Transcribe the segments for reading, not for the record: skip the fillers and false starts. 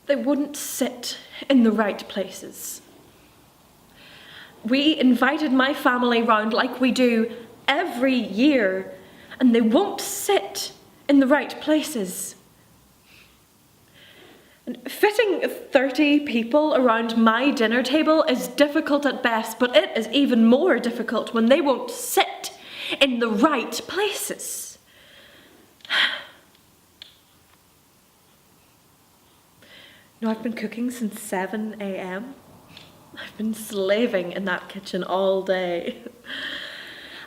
They wouldn't sit in the right places. We invited my family round like we do every year, and they won't sit in the right places. And fitting 30 people around my dinner table is difficult at best, but it is even more difficult when they won't sit in the right places. You know, I've been cooking since 7 a.m. I've been slaving in that kitchen all day.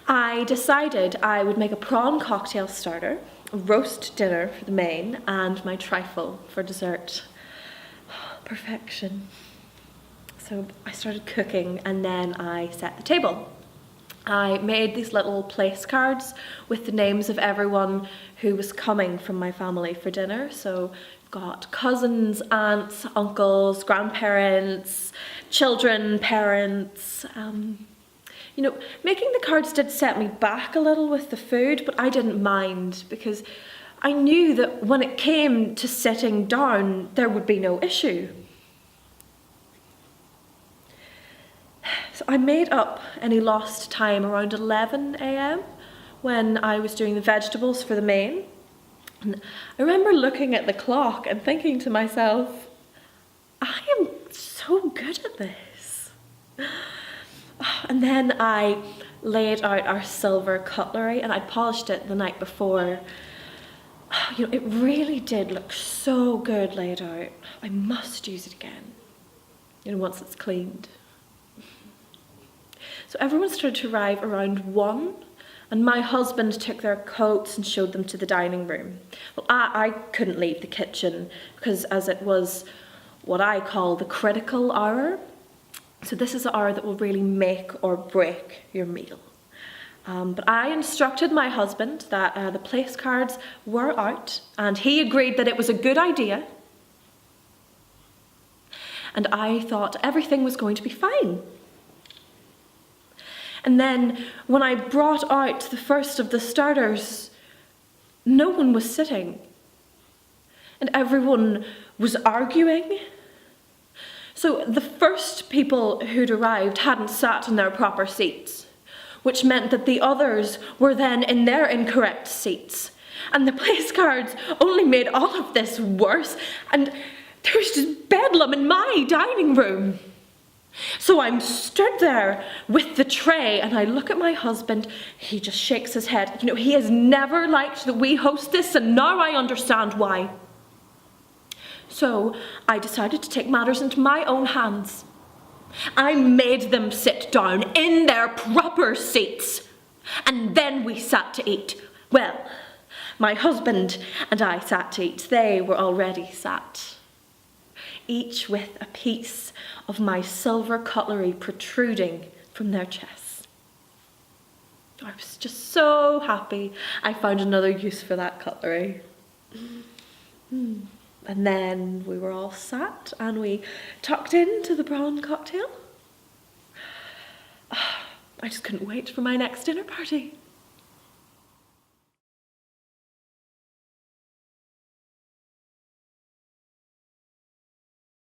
I decided I would make a prawn cocktail starter, a roast dinner for the main, and my trifle for dessert. Perfection. So I started cooking and then I set the table. I made these little place cards with the names of everyone who was coming from my family for dinner. So I've got cousins, aunts, uncles, grandparents, children, parents. You know, making the cards did set me back a little with the food, but I didn't mind because I knew that when it came to sitting down, there would be no issue. So I made up any lost time around 11 a.m. when I was doing the vegetables for the main. And I remember looking at the clock and thinking to myself, I am so good at this. And then I laid out our silver cutlery and I polished it the night before. You know, it really did look so good laid out. I must use it again, you know, once it's cleaned. So everyone started to arrive around 1, and my husband took their coats and showed them to the dining room. Well, I couldn't leave the kitchen because as it was what I call the critical hour. So this is the hour that will really make or break your meal. But I instructed my husband that the place cards were out, and he agreed that it was a good idea. And I thought everything was going to be fine. And then when I brought out the first of the starters, no one was sitting. And everyone was arguing. So the first people who'd arrived hadn't sat in their proper seats, which meant that the others were then in their incorrect seats. And the place cards only made all of this worse, and there was just bedlam in my dining room. So I'm stood there with the tray and I look at my husband, he just shakes his head. You know, he has never liked that we host this, and now I understand why. So I decided to take matters into my own hands. I made them sit down in their proper seats, and then we sat to eat. Well, my husband and I sat to eat. They were already sat, each with a piece of my silver cutlery protruding from their chests. I was just so happy I found another use for that cutlery. And then we were all sat and we tucked into the Browne cocktail. I just couldn't wait for my next dinner party.